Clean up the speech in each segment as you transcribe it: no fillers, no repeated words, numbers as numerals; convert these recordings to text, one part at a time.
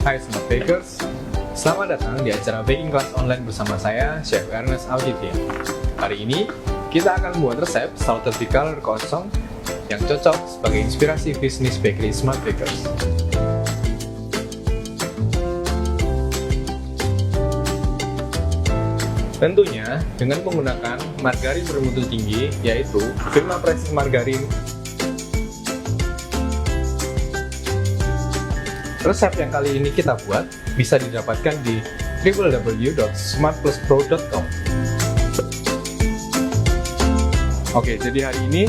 Hai Smart Bakers, selamat datang di acara baking class online bersama saya, Chef Ernest Auditya. Hari ini, kita akan membuat resep salted pickle kosong yang cocok sebagai inspirasi bisnis bakery Smart Bakers. Tentunya dengan menggunakan margarin bermutu tinggi, yaitu Vilma Precious Margarin. Resep yang kali ini kita buat bisa didapatkan di www.smartpluspro.com. Oke, jadi hari ini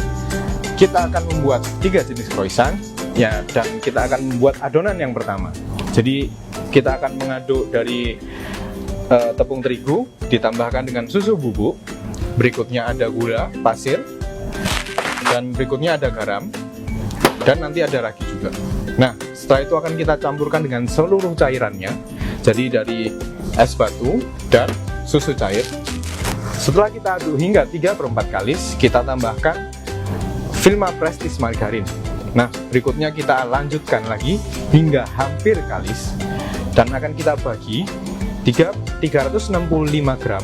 kita akan membuat 3 jenis croissant ya, dan kita akan membuat adonan yang pertama. Jadi kita akan mengaduk dari tepung terigu ditambahkan dengan susu bubuk, berikutnya ada gula pasir, dan berikutnya ada garam, dan nanti ada ragi juga. Nah, setelah itu akan kita campurkan dengan seluruh cairannya, jadi dari es batu dan susu cair. Setelah kita aduk hingga 3/4 kalis, kita tambahkan Vilma Precious Margarin. Nah, berikutnya kita lanjutkan lagi hingga hampir kalis, dan akan kita bagi 365 gram,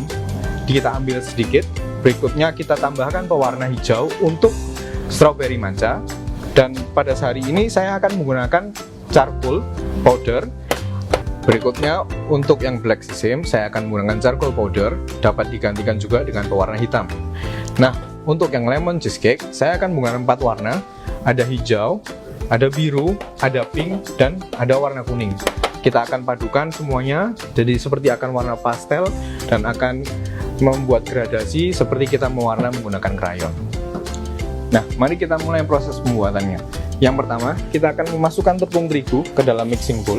kita ambil sedikit. Berikutnya kita tambahkan pewarna hijau untuk strawberry matcha. Dan pada hari ini saya akan menggunakan charcoal powder. Berikutnya untuk yang black sesame saya akan menggunakan charcoal powder, dapat digantikan juga dengan pewarna hitam. Nah, untuk yang lemon cheesecake saya akan menggunakan 4 warna, ada hijau, ada biru, ada pink, dan ada warna kuning. Kita akan padukan semuanya jadi seperti akan warna pastel dan akan membuat gradasi seperti kita mewarna menggunakan krayon. Nah, mari kita mulai proses pembuatannya. Yang pertama, kita akan memasukkan tepung terigu ke dalam mixing bowl.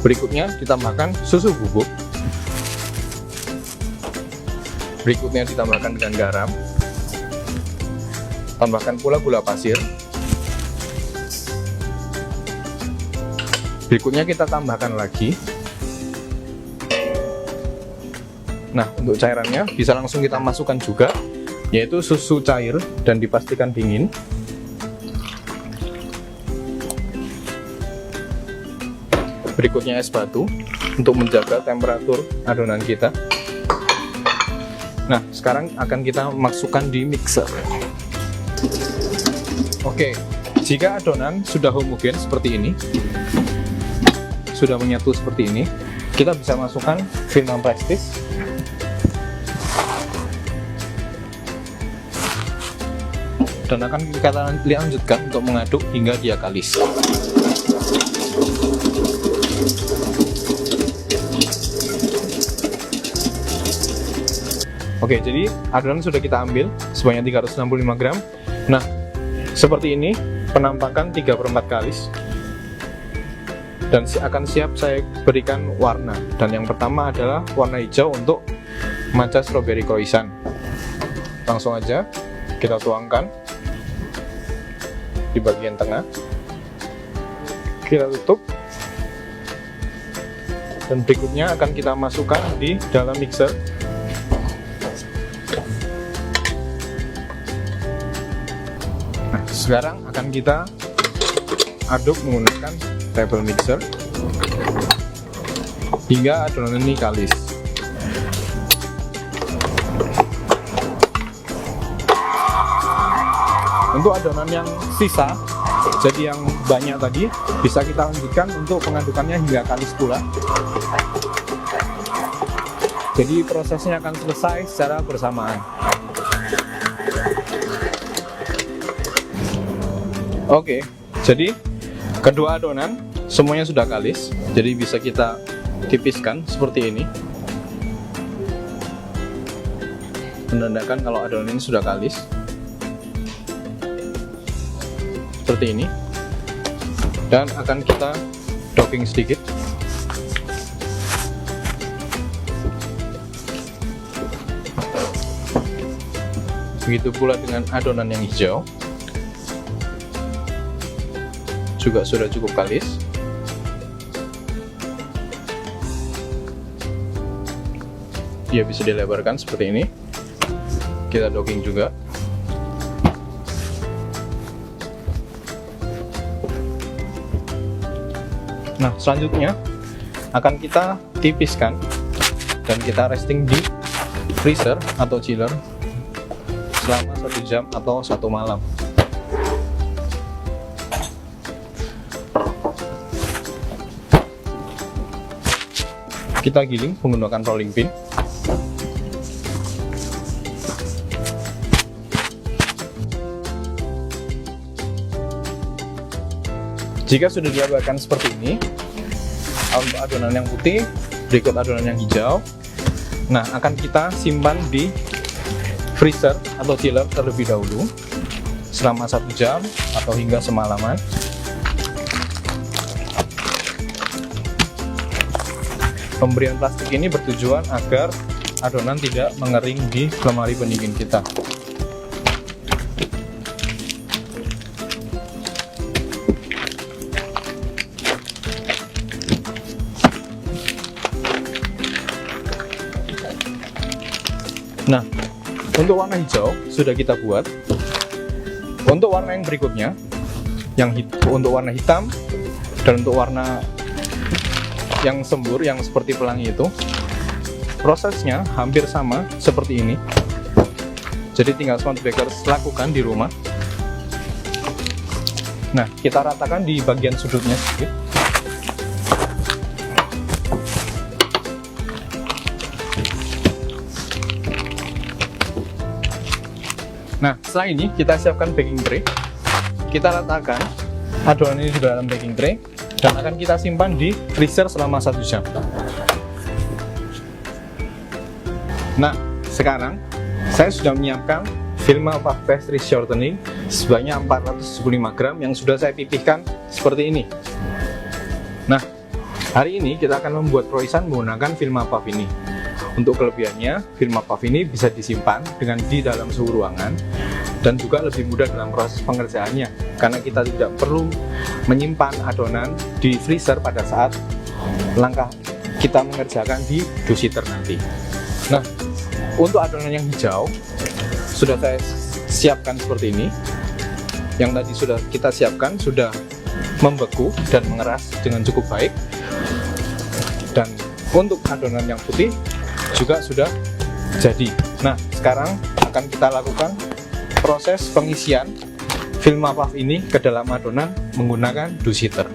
Berikutnya ditambahkan susu bubuk. Berikutnya ditambahkan dengan garam. Tambahkan pula gula pasir. Berikutnya kita tambahkan lagi. Nah, untuk cairannya bisa langsung kita masukkan juga, yaitu susu cair dan dipastikan dingin. Berikutnya es batu untuk menjaga temperatur adonan kita. Nah, sekarang akan kita masukkan di mixer. Oke, jika adonan sudah homogen seperti ini, sudah menyatu seperti ini, kita bisa masukkan Vilma Precious. Dan akan kita lanjutkan untuk mengaduk hingga dia kalis. Oke, jadi adonan sudah kita ambil sebanyak 365 gram. Nah, seperti ini penampakan 3/4 kalis. Dan akan siap saya berikan warna. Dan yang pertama adalah warna hijau untuk matcha strawberry croissant. Langsung aja kita tuangkan di bagian tengah, kita tutup, dan berikutnya akan kita masukkan di dalam mixer. Nah, sekarang akan kita aduk menggunakan table mixer hingga adonan ini kalis. Untuk adonan yang sisa, jadi yang banyak tadi, bisa kita lanjutkan untuk pengadukannya hingga kalis pula. Jadi prosesnya akan selesai secara bersamaan. Oke, jadi kedua adonan semuanya sudah kalis, jadi bisa kita tipiskan seperti ini, menandakan kalau adonan ini sudah kalis. Seperti ini, dan akan kita topping sedikit. Begitu pula dengan adonan yang hijau, juga sudah cukup kalis. Dia bisa dilebarkan seperti ini. Kita docking juga. Nah, selanjutnya akan kita tipiskan dan kita resting di freezer atau chiller selama 1 jam atau 1 malam. Kita giling menggunakan rolling pin. Jika sudah diabalkan seperti ini, untuk adonan yang putih, berikut adonan yang hijau. Nah, akan kita simpan di freezer atau chiller terlebih dahulu selama 1 jam atau hingga semalaman. Pemberian plastik ini bertujuan agar adonan tidak mengering di lemari pendingin kita. Nah, untuk warna hijau sudah kita buat. Untuk warna yang berikutnya, untuk warna hitam dan untuk warna yang sembur, yang seperti pelangi itu, prosesnya hampir sama seperti ini. Jadi tinggal smart bakers lakukan di rumah. Nah, kita ratakan di bagian sudutnya sedikit. Nah, setelah ini kita siapkan baking tray. Kita letakkan adonan ini di dalam baking tray dan akan kita simpan di freezer selama 1 jam. Nah, sekarang saya sudah menyiapkan Vilma Puff Pastry Shortening sebanyak 475 gram yang sudah saya pipihkan seperti ini. Nah, hari ini kita akan membuat croissant menggunakan Vilma Puff ini. Untuk kelebihannya, Vilma Puff ini bisa disimpan di dalam suhu ruangan dan juga lebih mudah dalam proses pengerjaannya karena kita tidak perlu menyimpan adonan di freezer pada saat langkah kita mengerjakan di dusiter nanti. Nah, untuk adonan yang hijau sudah saya siapkan seperti ini. Yang tadi sudah kita siapkan sudah membeku dan mengeras dengan cukup baik. Dan untuk adonan yang putih juga sudah jadi. Nah, sekarang akan kita lakukan proses pengisian Vilma Puff ini ke dalam adonan menggunakan dusiter.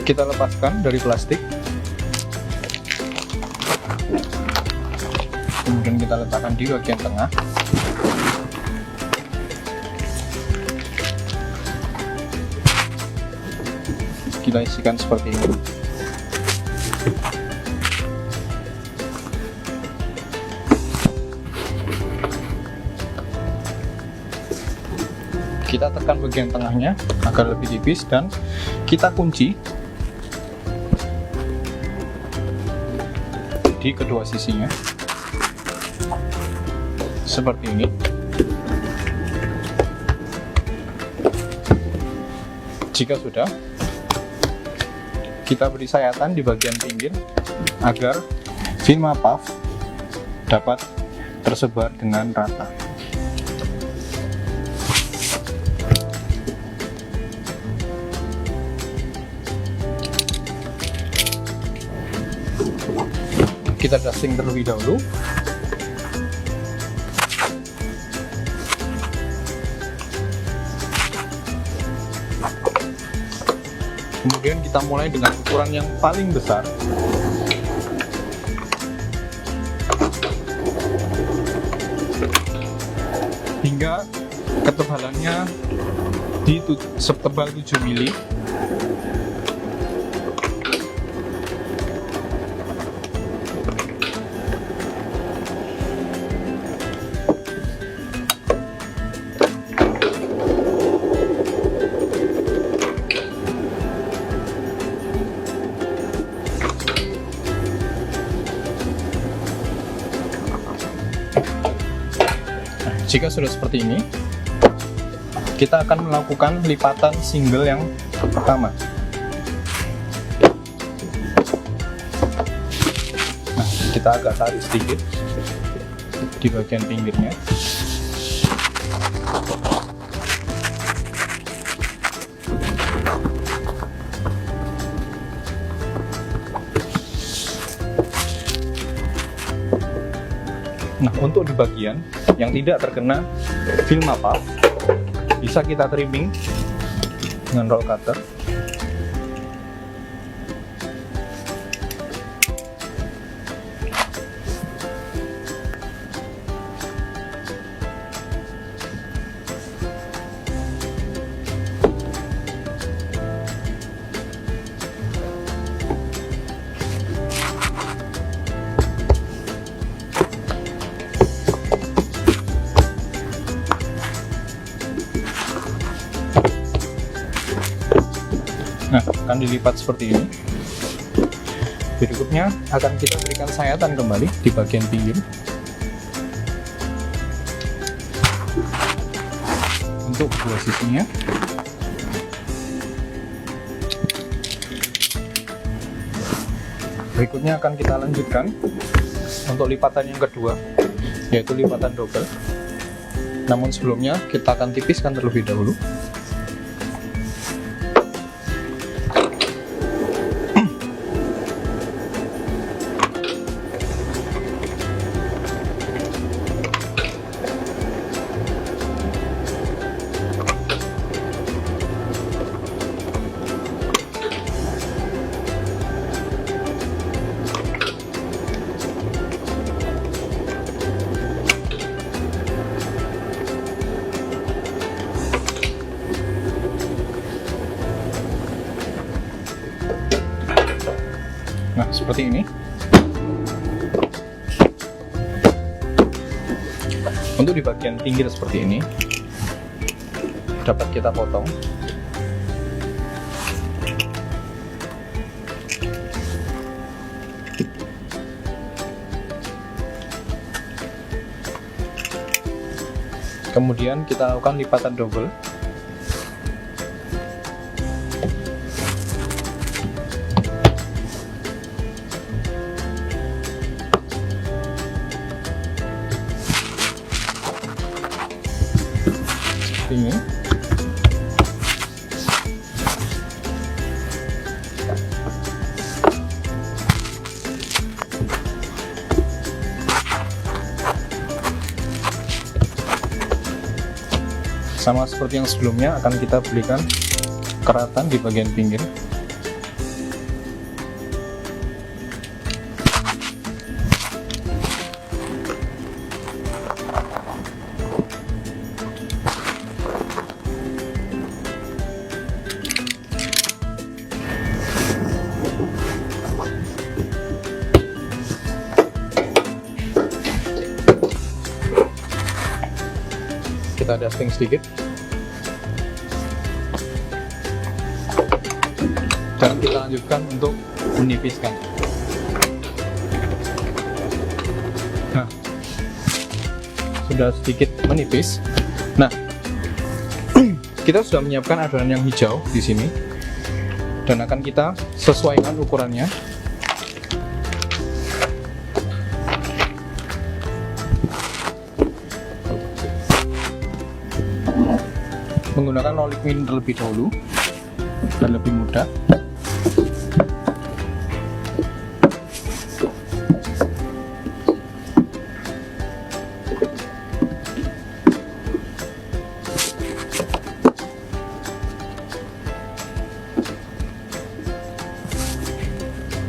Kita lepaskan dari plastik. Kemudian kita letakkan di bagian tengah. Kita isikan seperti ini. Kita tekan bagian tengahnya agar lebih tipis dan kita kunci di kedua sisinya seperti ini. Jika sudah, kita beri sayatan di bagian pinggir agar Vilma Puff dapat tersebar dengan rata. Kita dusting terlebih dahulu. Kemudian kita mulai dengan ukuran yang paling besar. Hingga ketebalannya setebal 7 mili. Jika sudah seperti ini, kita akan melakukan lipatan single yang pertama. Nah, kita agak tarik sedikit di bagian pinggirnya. Nah, untuk di bagian yang tidak terkena film apa, bisa kita trimming dengan roll cutter. Nah, akan dilipat seperti ini. Berikutnya akan kita berikan sayatan kembali di bagian pinggir untuk dua sisinya. Berikutnya akan kita lanjutkan untuk lipatan yang kedua, yaitu lipatan double. Namun sebelumnya kita akan tipiskan terlebih dahulu. Nah, seperti ini. Untuk di bagian pinggir seperti ini dapat kita potong. Kemudian kita lakukan lipatan double. Ini sama seperti yang sebelumnya, akan kita berikan keratan di bagian pinggir. Kita dusting sedikit dan kita lanjutkan untuk menipiskan. Nah, sudah sedikit menipis. Nah, kita sudah menyiapkan adonan yang hijau di sini dan akan kita sesuaikan ukurannya. Menggunakan rolling pin terlebih dahulu dan lebih mudah.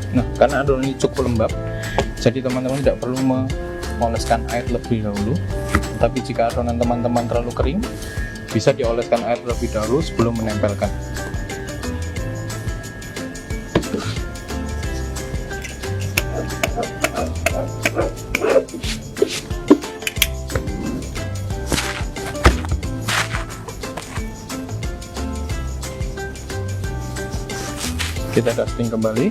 Nah, karena adonan ini cukup lembab, jadi teman-teman tidak perlu mengoleskan air lebih dahulu. Tapi jika adonan teman-teman terlalu kering, bisa dioleskan air terlebih dahulu sebelum menempelkan. Kita dusting kembali.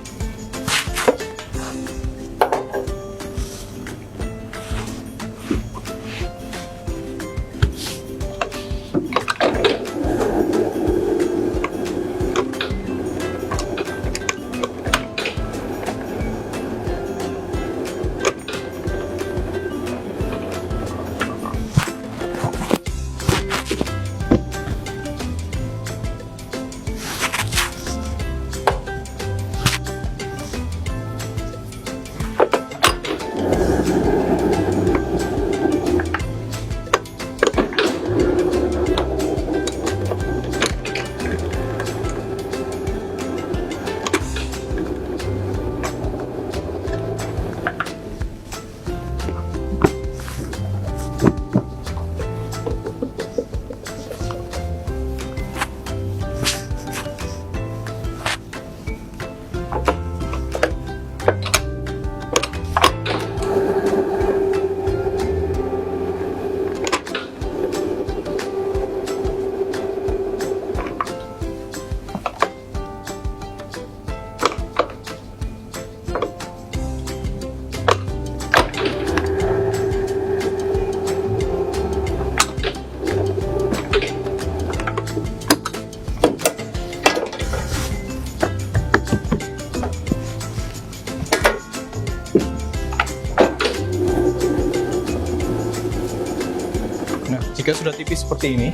tipis seperti ini,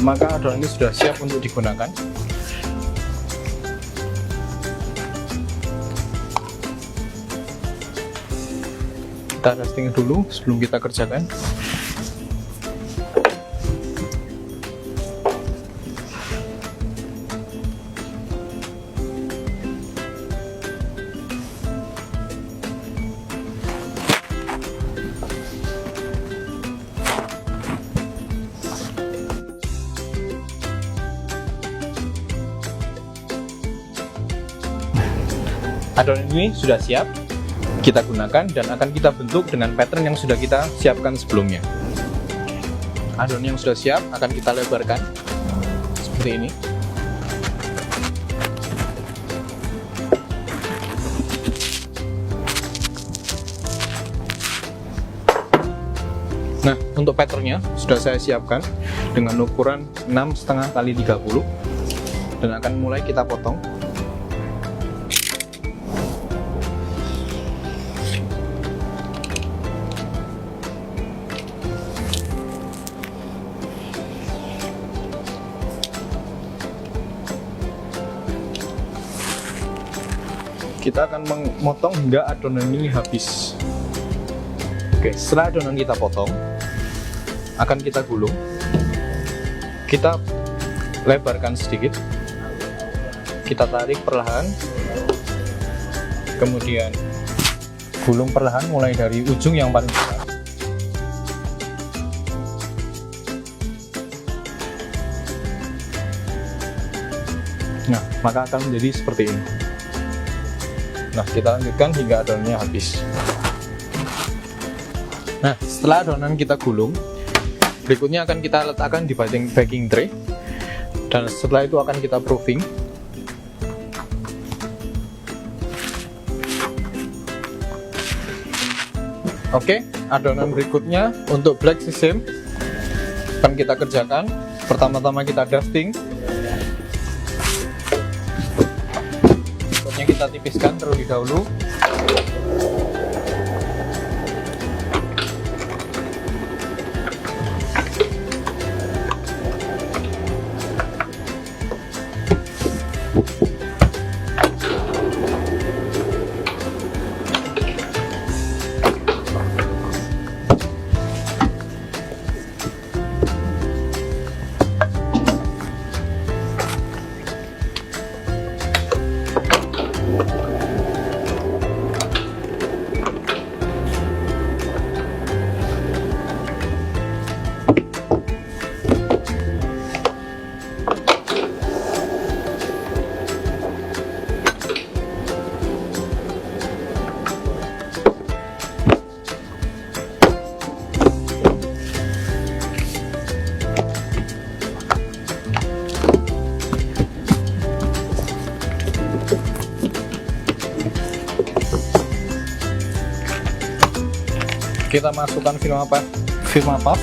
maka adonan ini sudah siap untuk digunakan. Kita dusting dulu sebelum kita kerjakan. Adonan ini sudah siap kita gunakan dan akan kita bentuk dengan pattern yang sudah kita siapkan sebelumnya. Adonan yang sudah siap akan kita lebarkan seperti ini. Nah, untuk patternnya sudah saya siapkan dengan ukuran 6,5 kali 30 dan akan mulai kita potong. Kita akan memotong hingga adonan ini habis. Oke, setelah adonan kita potong, akan kita gulung. Kita lebarkan sedikit. Kita tarik perlahan. Kemudian gulung perlahan mulai dari ujung yang paling besar. Nah, maka akan menjadi seperti ini. Nah, kita lanjutkan hingga adonannya habis. Nah, setelah adonan kita gulung, berikutnya akan kita letakkan di baking tray. Dan setelah itu akan kita proofing. Oke, adonan berikutnya untuk black sesame akan kita kerjakan. Pertama-tama kita dusting. Kita tipiskan terlebih dahulu. Kita masukkan film puff.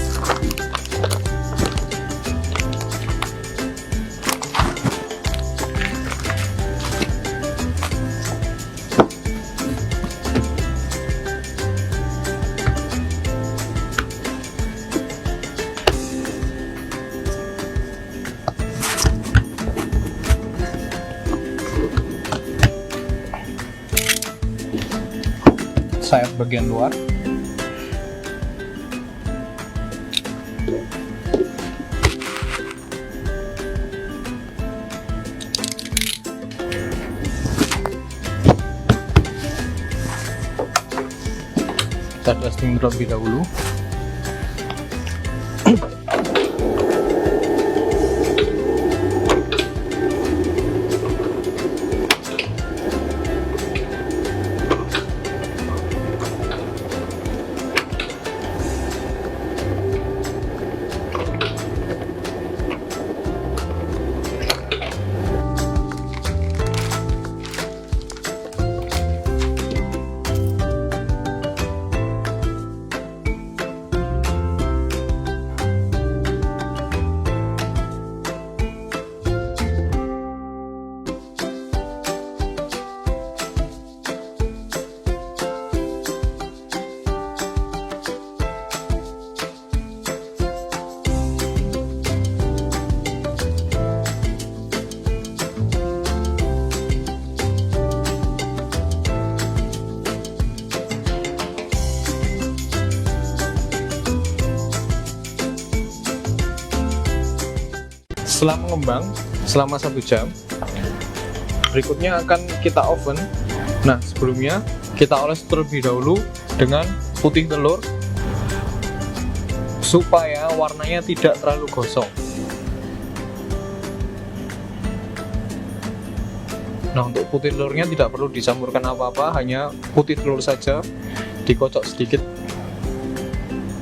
Sayap bagian luar. Kita dusting terlebih dahulu. setelah mengembang selama 1 jam, berikutnya akan kita oven. Nah, sebelumnya kita oles terlebih dahulu dengan putih telur supaya warnanya tidak terlalu gosong. Nah, untuk putih telurnya tidak perlu dicampurkan apa-apa, hanya putih telur saja dikocok sedikit,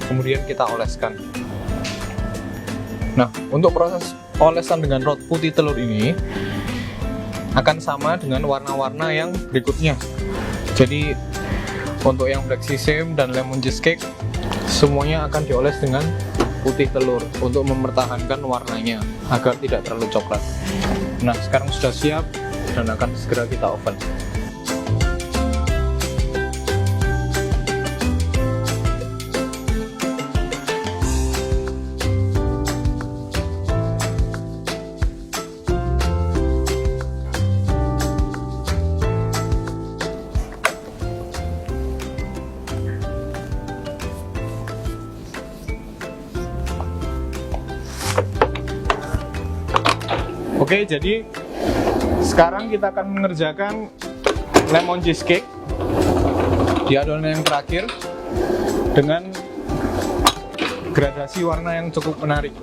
kemudian kita oleskan. Nah, untuk proses olesan dengan rot putih telur ini akan sama dengan warna-warna yang berikutnya. Jadi untuk yang black sesame dan lemon cheesecake semuanya akan dioles dengan putih telur untuk mempertahankan warnanya agar tidak terlalu coklat. Nah, sekarang sudah siap dan akan segera kita oven. Oke, jadi sekarang kita akan mengerjakan lemon cheesecake di adonan yang terakhir dengan gradasi warna yang cukup menarik.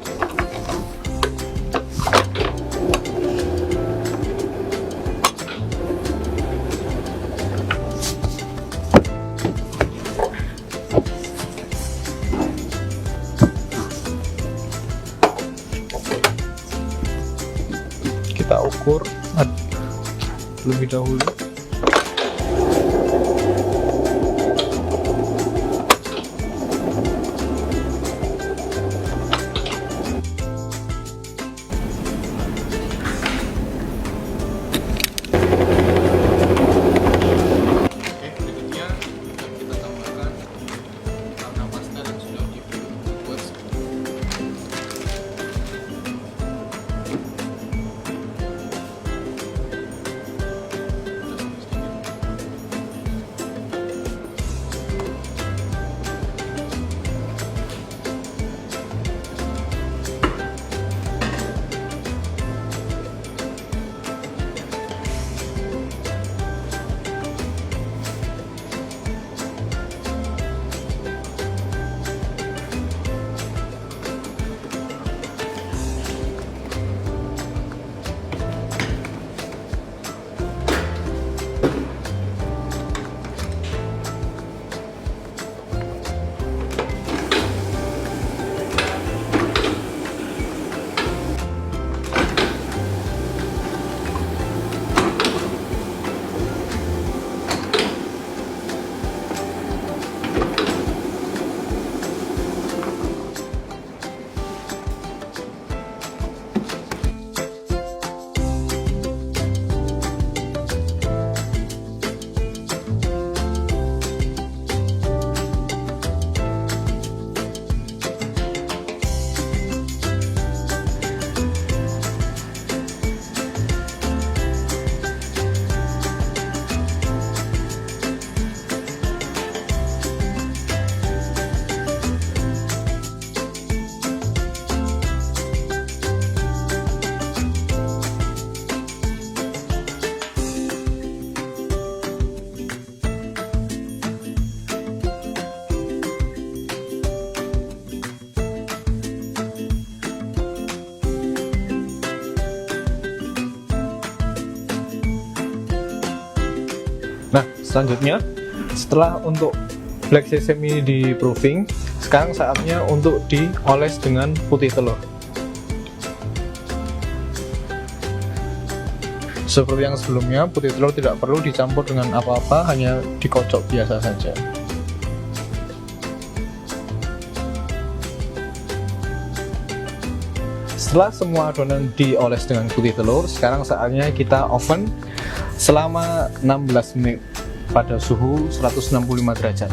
Kita ukur lebih dahulu. Oke, berikutnya akan kita tambahkan warna pastel yang sudah dibuat. Nah, selanjutnya setelah untuk black sesame di proofing, sekarang saatnya untuk dioles dengan putih telur. Seperti yang sebelumnya, putih telur tidak perlu dicampur dengan apa-apa, hanya dikocok biasa saja. Setelah semua adonan dioles dengan putih telur, sekarang saatnya kita oven selama 16 menit pada suhu 165 derajat.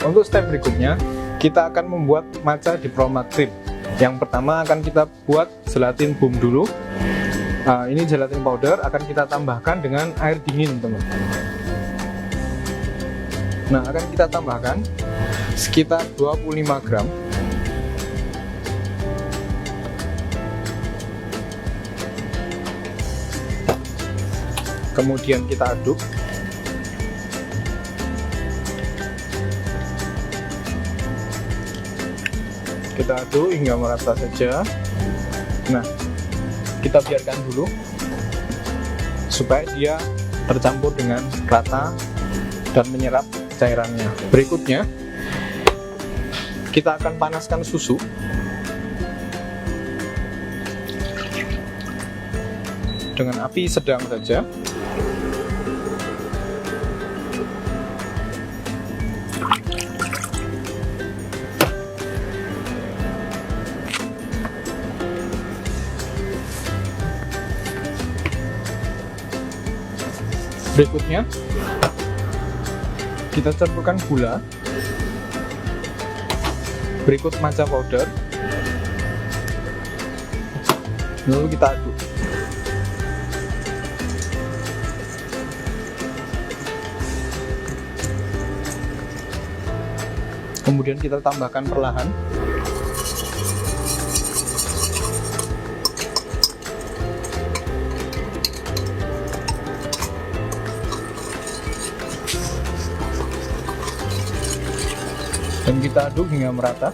Untuk step berikutnya, kita akan membuat matcha diploma cream. Yang pertama akan kita buat gelatin boom dulu. Nah, ini gelatin powder akan kita tambahkan dengan air dingin, teman-teman. Nah, akan kita tambahkan sekitar 25 gram. Kemudian kita aduk. Kita aduk hingga merata saja. Nah, kita biarkan dulu supaya dia tercampur dengan rata dan menyerap cairannya. Berikutnya kita akan panaskan susu. Dengan api sedang saja. Berikutnya kita campurkan gula, berikut matcha powder, lalu kita aduk. Kemudian kita tambahkan perlahan. Dan kita aduk hingga merata.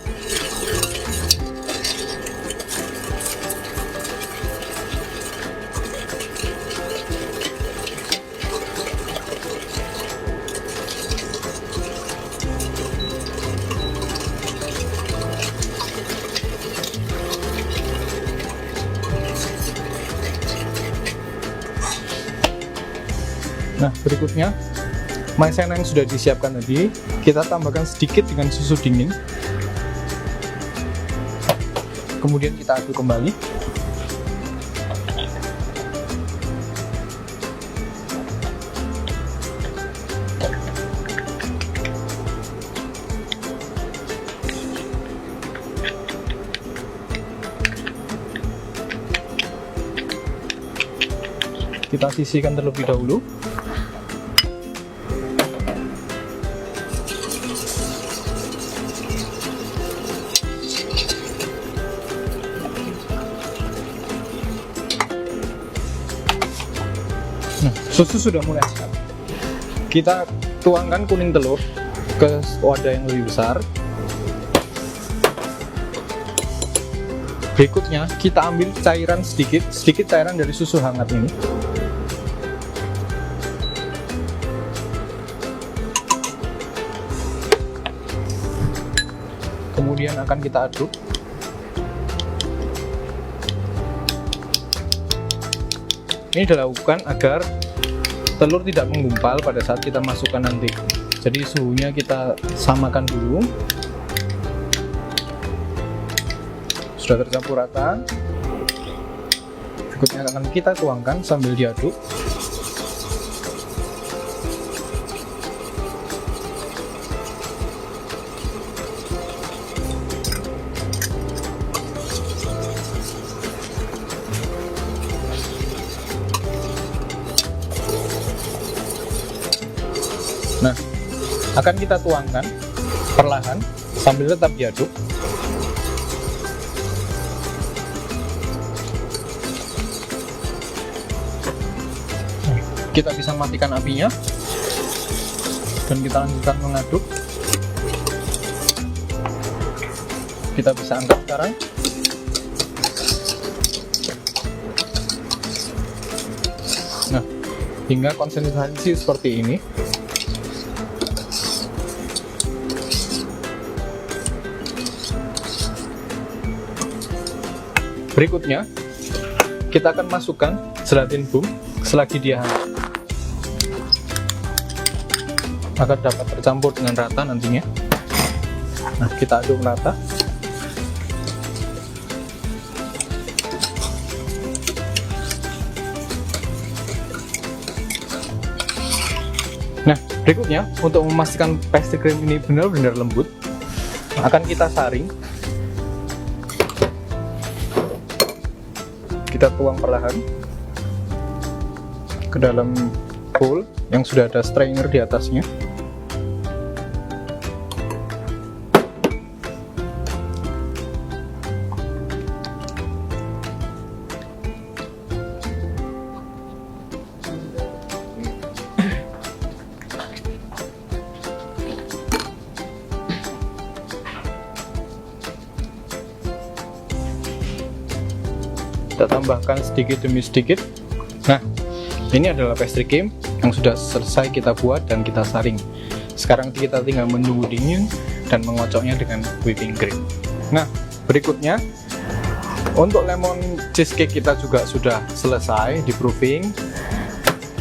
Nah, berikutnya maizena yang sudah disiapkan tadi kita tambahkan sedikit dengan susu dingin, kemudian kita aduk kembali. Kita sisihkan terlebih dahulu. Nah, susu sudah mulai hangat. Kita tuangkan kuning telur ke wadah yang lebih besar. Berikutnya kita ambil cairan sedikit cairan dari susu hangat ini. Kemudian akan kita aduk. Ini dilakukan agar telur tidak menggumpal pada saat kita masukkan nanti. Jadi suhunya kita samakan dulu. Sudah tercampur rata. Berikutnya akan kita tuangkan sambil diaduk. Nah, akan kita tuangkan perlahan sambil tetap diaduk. Kita bisa matikan apinya dan kita lanjutkan mengaduk. Kita bisa angkat sekarang. Nah, hingga konsistensi seperti ini. Berikutnya, kita akan masukkan gelatin bung selagi dia hangat, agar dapat tercampur dengan rata nantinya. Nah, kita aduk rata. Nah, berikutnya untuk memastikan pastry cream ini benar-benar lembut, akan kita saring. Kita tuang perlahan. ke dalam bowl yang sudah ada strainer di atasnya. Kita tambahkan sedikit demi sedikit. Nah, ini adalah pastry cream yang sudah selesai kita buat dan kita saring. Sekarang kita tinggal menunggu dingin dan mengocoknya dengan whipping cream. Nah, berikutnya untuk lemon cheesecake kita juga sudah selesai di proofing.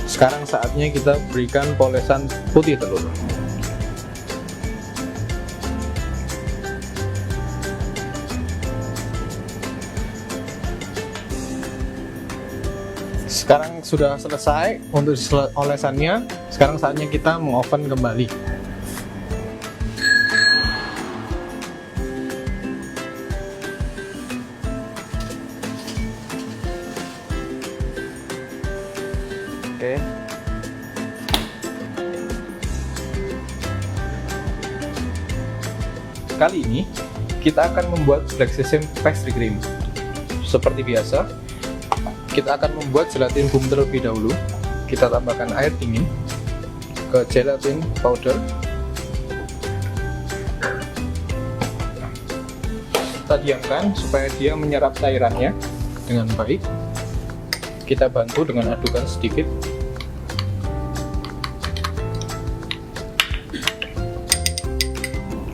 Sekarang saatnya kita berikan polesan putih telur. Sekarang sudah selesai untuk olesannya. Sekarang saatnya kita mengoven kembali. Oke. Kali ini kita akan membuat black sesame pastry cream. Seperti biasa, kita akan membuat gelatin foam terlebih dahulu. Kita tambahkan air dingin ke gelatin powder. Kita diamkan supaya dia menyerap cairannya dengan baik. Kita bantu dengan adukan sedikit.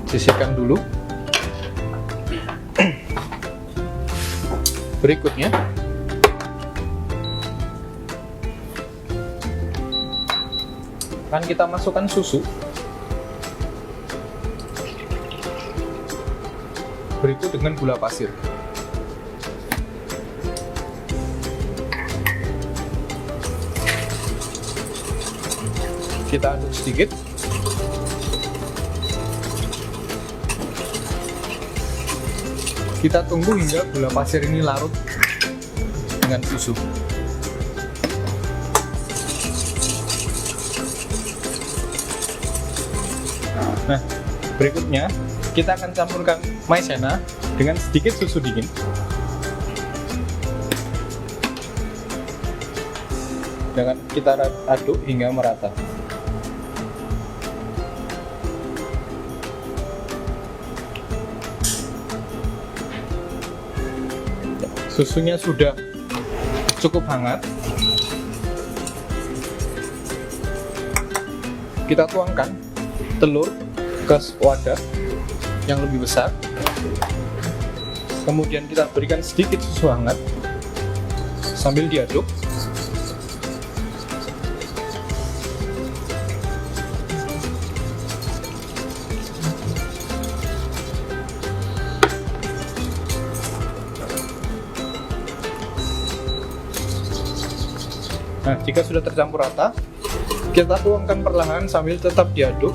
Sisihkan dulu. Berikutnya akan kita masukkan susu. Berikut dengan gula pasir. Kita aduk sedikit. Kita tunggu hingga gula pasir ini larut dengan susu. Nah, berikutnya kita akan campurkan maizena dengan sedikit susu dingin. Dan kita aduk hingga merata. Susunya sudah cukup hangat. Kita tuangkan telur ke wadah yang lebih besar. Kemudian kita berikan sedikit susu hangat sambil diaduk. Nah, jika sudah tercampur rata, kita tuangkan perlahan sambil tetap diaduk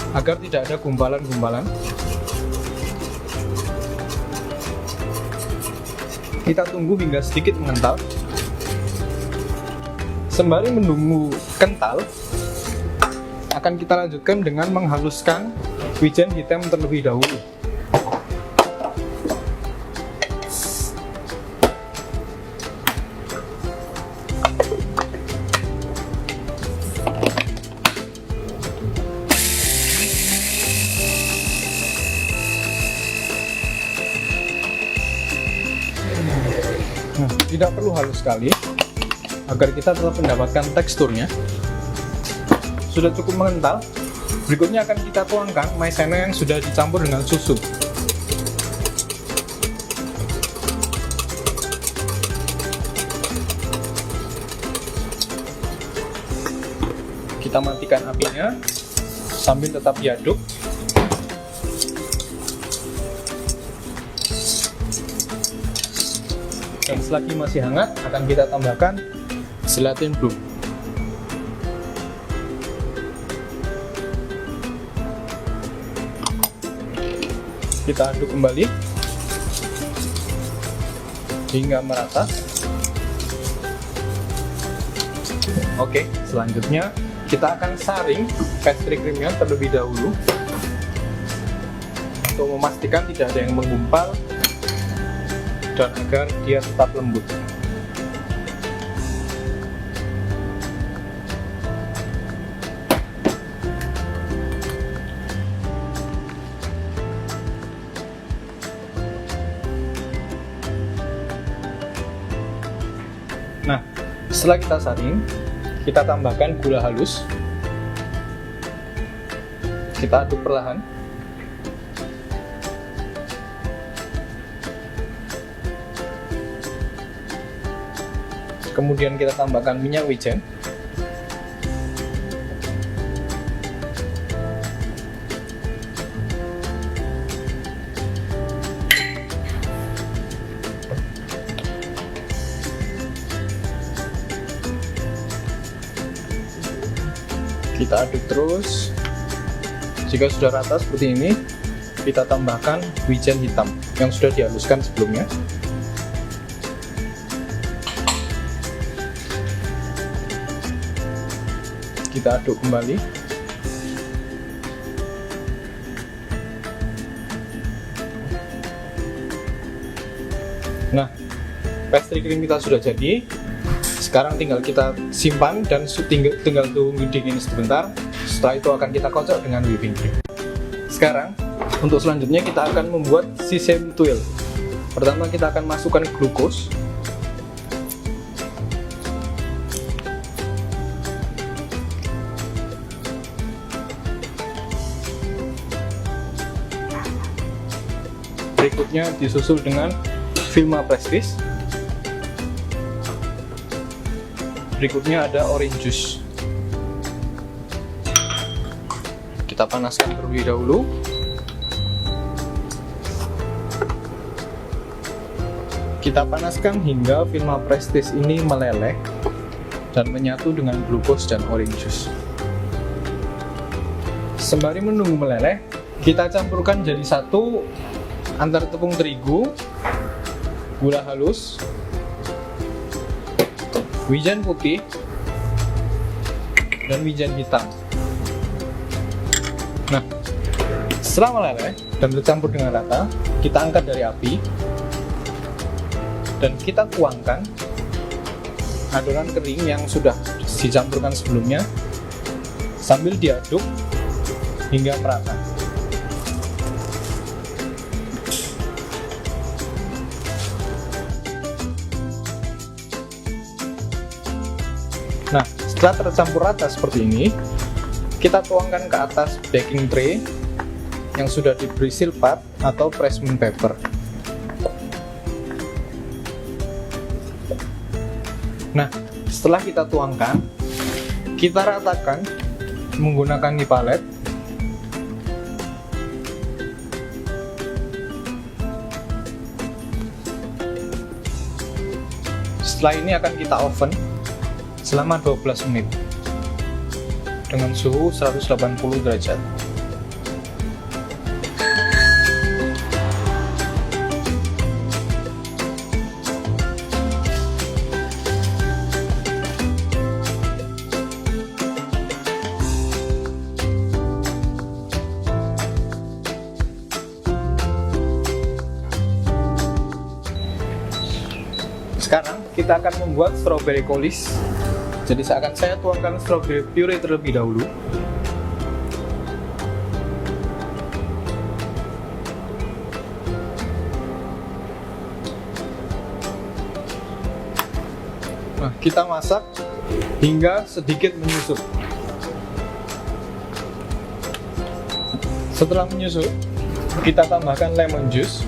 agar tidak ada gumpalan-gumpalan. Kita tunggu hingga sedikit mengental. Sembari menunggu kental, akan kita lanjutkan dengan menghaluskan wijen hitam terlebih dahulu. Nah, tidak perlu halus sekali agar kita tetap mendapatkan teksturnya. Sudah cukup mengental. Berikutnya akan kita tuangkan maizena yang sudah dicampur dengan susu. Kita matikan apinya sambil tetap diaduk. Dan selagi masih hangat, akan kita tambahkan gelatin foam. Kita aduk kembali hingga merata. Oke, selanjutnya kita akan saring pastry creamnya terlebih dahulu untuk memastikan tidak ada yang menggumpal dan agar dia tetap lembut. Nah, setelah kita saring, kita tambahkan gula halus. Kita aduk perlahan. Kemudian kita tambahkan minyak wijen. Kita aduk terus. Jika sudah rata seperti ini, kita tambahkan wijen hitam yang sudah dihaluskan sebelumnya. Kita aduk kembali. Nah, pastry cream kita sudah jadi. Sekarang tinggal kita simpan dan tinggal tunggu dingin sebentar. Setelah itu akan kita kocok dengan whipping cream. Sekarang untuk selanjutnya kita akan membuat sesame tuile. Pertama kita akan masukkan glukos. Berikutnya disusul dengan Vilma Prestige. Berikutnya ada orange juice. Kita panaskan terlebih dahulu. Kita panaskan hingga Vilma Prestige ini meleleh dan menyatu dengan glukos dan orange juice. Sembari menunggu meleleh, kita campurkan jadi satu antara tepung terigu, gula halus, wijen putih, dan wijen hitam. Nah, setelah meleleh dan tercampur dengan rata, kita angkat dari api dan kita tuangkan adonan kering yang sudah dicampurkan sebelumnya sambil diaduk hingga merata. Nah, setelah tercampur rata seperti ini, kita tuangkan ke atas baking tray yang sudah diberi silpat atau parchment paper. Nah, setelah kita tuangkan, kita ratakan menggunakan mie palet. Setelah ini akan kita oven selama 12 menit dengan suhu 180 derajat. Sekarang kita akan membuat strawberry coulis. Jadi akan saya tuangkan strawberry puree terlebih dahulu. Nah, kita masak hingga sedikit menyusut. Setelah menyusut, kita tambahkan lemon juice.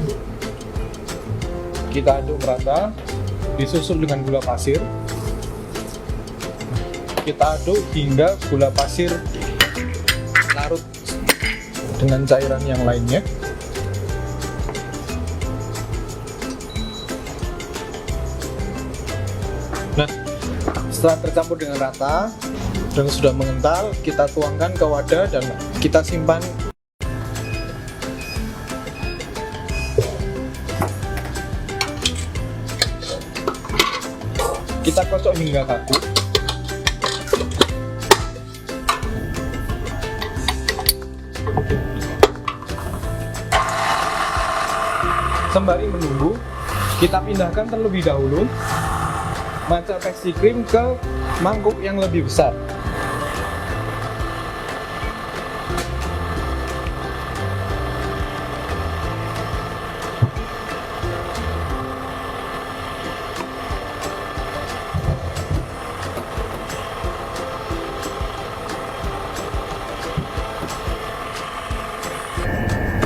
Kita aduk merata, disusul dengan gula pasir. Kita aduk hingga gula pasir larut dengan cairan yang lainnya. Nah, setelah tercampur dengan rata dan sudah mengental, kita tuangkan ke wadah dan kita simpan. Kita kocok hingga kaku. Sembari menunggu, kita pindahkan terlebih dahulu matcha pastry cream ke mangkuk yang lebih besar.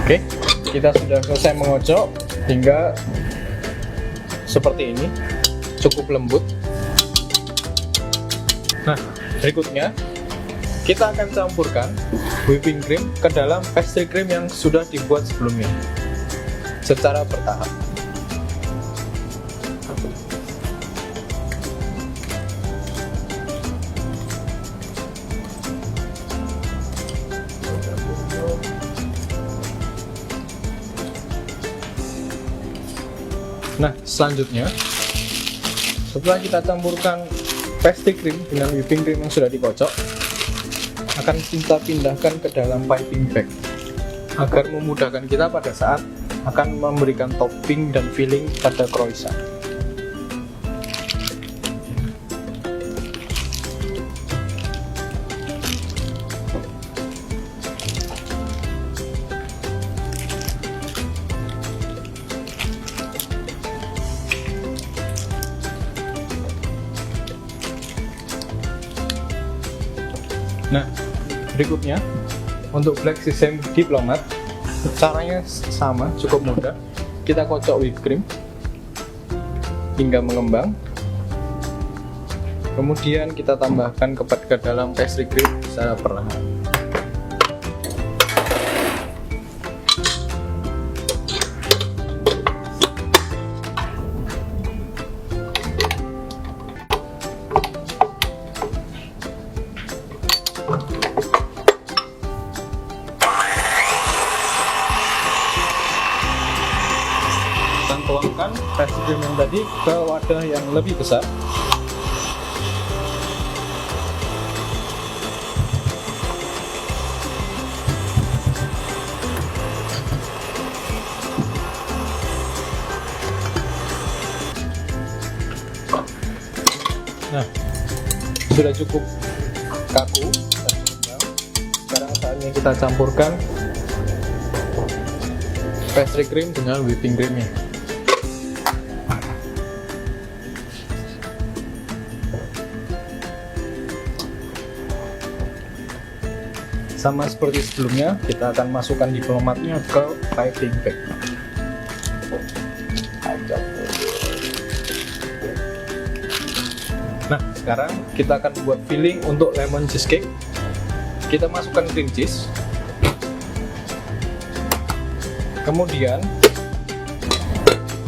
Oke, kita sudah selesai mengocok hingga seperti ini, cukup lembut. Nah, berikutnya kita akan campurkan whipping cream ke dalam pastry cream yang sudah dibuat sebelumnya secara bertahap. Nah, selanjutnya setelah kita campurkan pastry cream dengan whipping cream yang sudah dikocok, akan kita pindahkan ke dalam piping bag agar memudahkan kita pada saat akan memberikan topping dan filling pada croissant. Nah, berikutnya untuk black sesame diplomat, caranya sama, cukup mudah. Kita kocok whipped cream hingga mengembang, kemudian kita tambahkan ke dalam pastry cream secara perlahan. Dan tuangkan pastry cream yang tadi ke wadah yang lebih besar. Nah, sudah cukup kaku dan seimbang. Sekarang saatnya kita campurkan pastry cream dengan whipping creamnya. Sama seperti sebelumnya, kita akan masukkan diplomatnya ke piping bag. Nah, sekarang kita akan buat filling untuk lemon cheesecake. Kita masukkan cream cheese, kemudian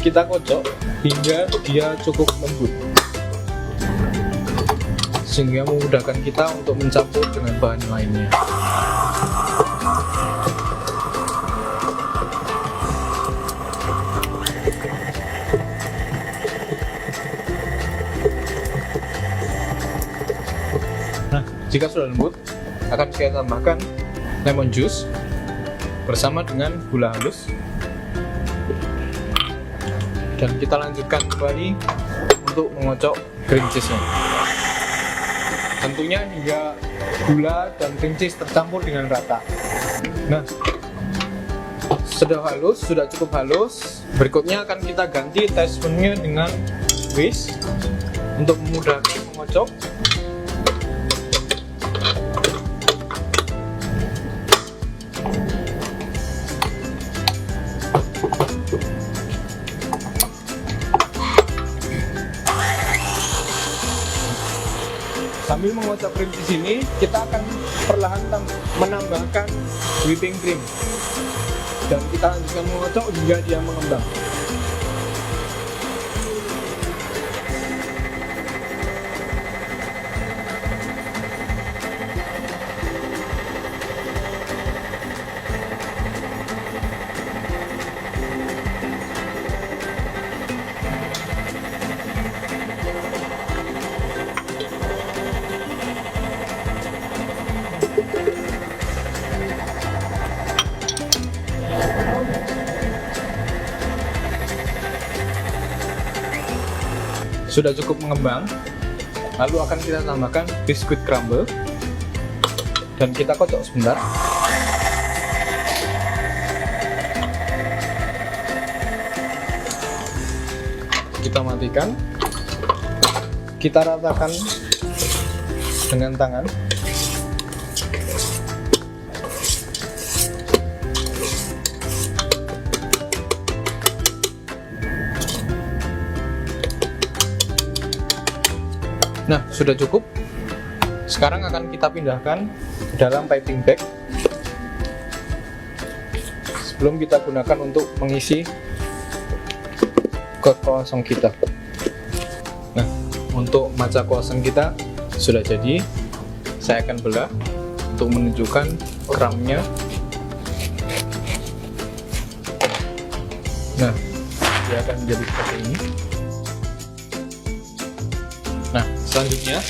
kita kocok hingga dia cukup lembut, sehingga memudahkan kita untuk mencampur dengan bahan lainnya. Nah, jika sudah lembut, akan kita tambahkan lemon juice bersama dengan gula halus, dan kita lanjutkan kembali untuk mengocok cream cheese-nya. Tentunya hingga gula dan cream cheese tercampur dengan rata. Nah, sudah halus, sudah cukup halus. Berikutnya akan kita ganti teaspoon-nya dengan whisk untuk memudahkan mengocok. Sambil mengocok cream cheese ini, kita akan perlahan menambahkan whipping cream, dan kita lanjutkan mengocok hingga dia mengembang. sudah cukup mengembang, lalu akan kita tambahkan biskuit crumble dan kita kocok sebentar. Kita matikan, kita ratakan dengan tangan. Nah, sudah cukup. Sekarang akan kita pindahkan ke dalam piping bag sebelum kita gunakan untuk mengisi ke croissant kita. Nah, untuk matcha croissant kita sudah jadi. Saya akan belah untuk menunjukkan crumbnya. Nah, dia akan menjadi seperti ini. Nah, selanjutnya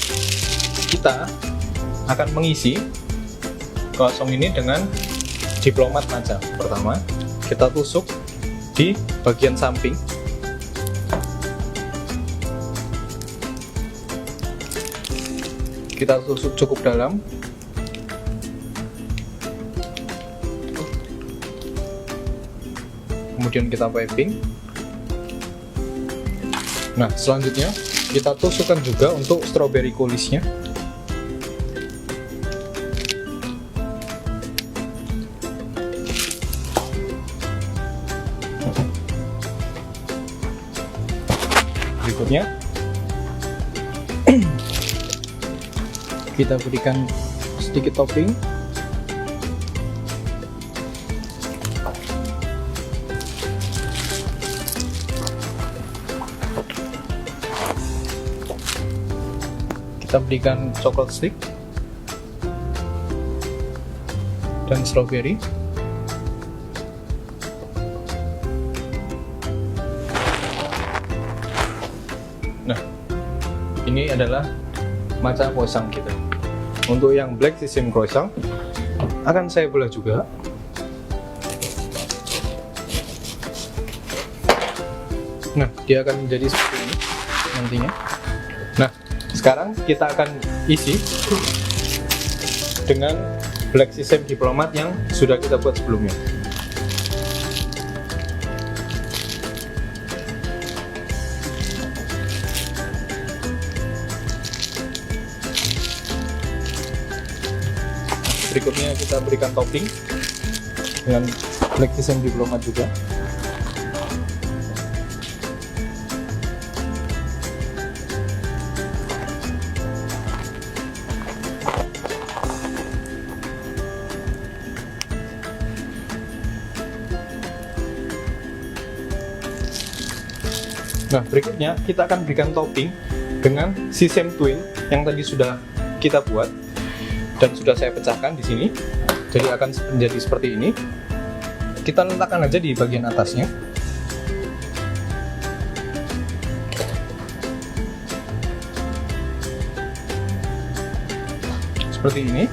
kita akan mengisi croissant ini dengan diplomat matcha. Pertama, kita tusuk di bagian samping. Kita tusuk cukup dalam. Kemudian kita piping. Nah, selanjutnya kita tusukkan juga untuk strawberry coulisnya. Berikutnya kita berikan sedikit topping. Kita berikan coklat stick dan strawberry. Nah, ini adalah matcha croissant kita. Untuk yang black sesame croissant akan saya belah juga. Nah, dia akan menjadi seperti ini nantinya. Nah, sekarang kita akan isi dengan black sesame diplomat yang sudah kita buat sebelumnya. Berikutnya kita berikan topping dengan black sesame diplomat juga. Nah, berikutnya kita akan berikan topping dengan sesame twin yang tadi sudah kita buat dan sudah saya pecahkan di sini. Jadi akan menjadi seperti ini. Kita letakkan aja di bagian atasnya. Seperti ini.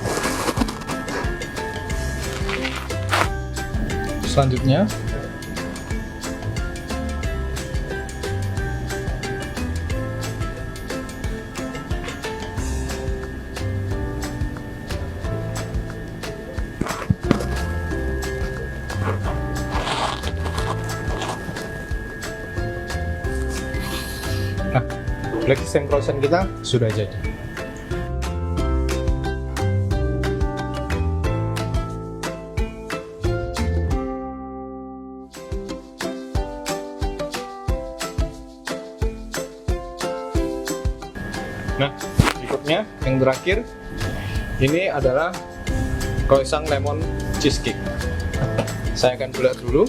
Selanjutnya black sesame croissant kita sudah jadi. Nah, berikutnya yang terakhir ini adalah croissant lemon cheesecake. Saya akan belah dulu.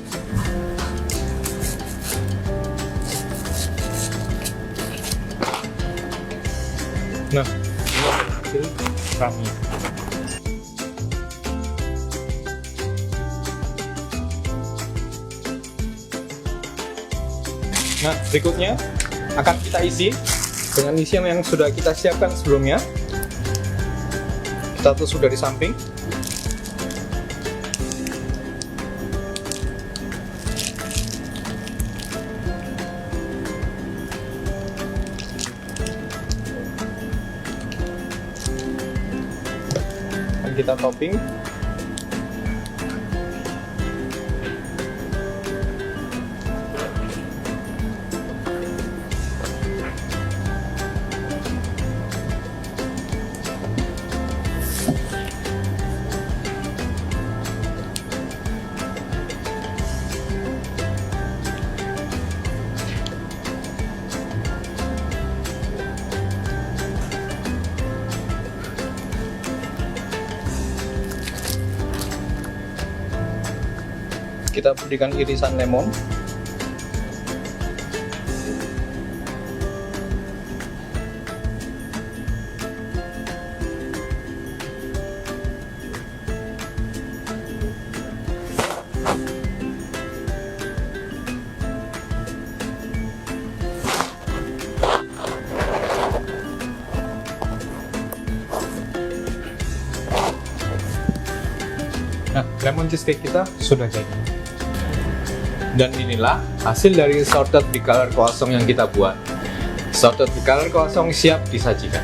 Nah, ini hasil kami. Nah, berikutnya akan kita isi dengan isian yang sudah kita siapkan sebelumnya. Kita tusuk dari samping. kita topping. Kita berikan irisan lemon. Nah, lemon cheesecake kita sudah jadi. Dan inilah hasil dari salted bicolor croissant yang kita buat. Salted bicolor croissant siap disajikan.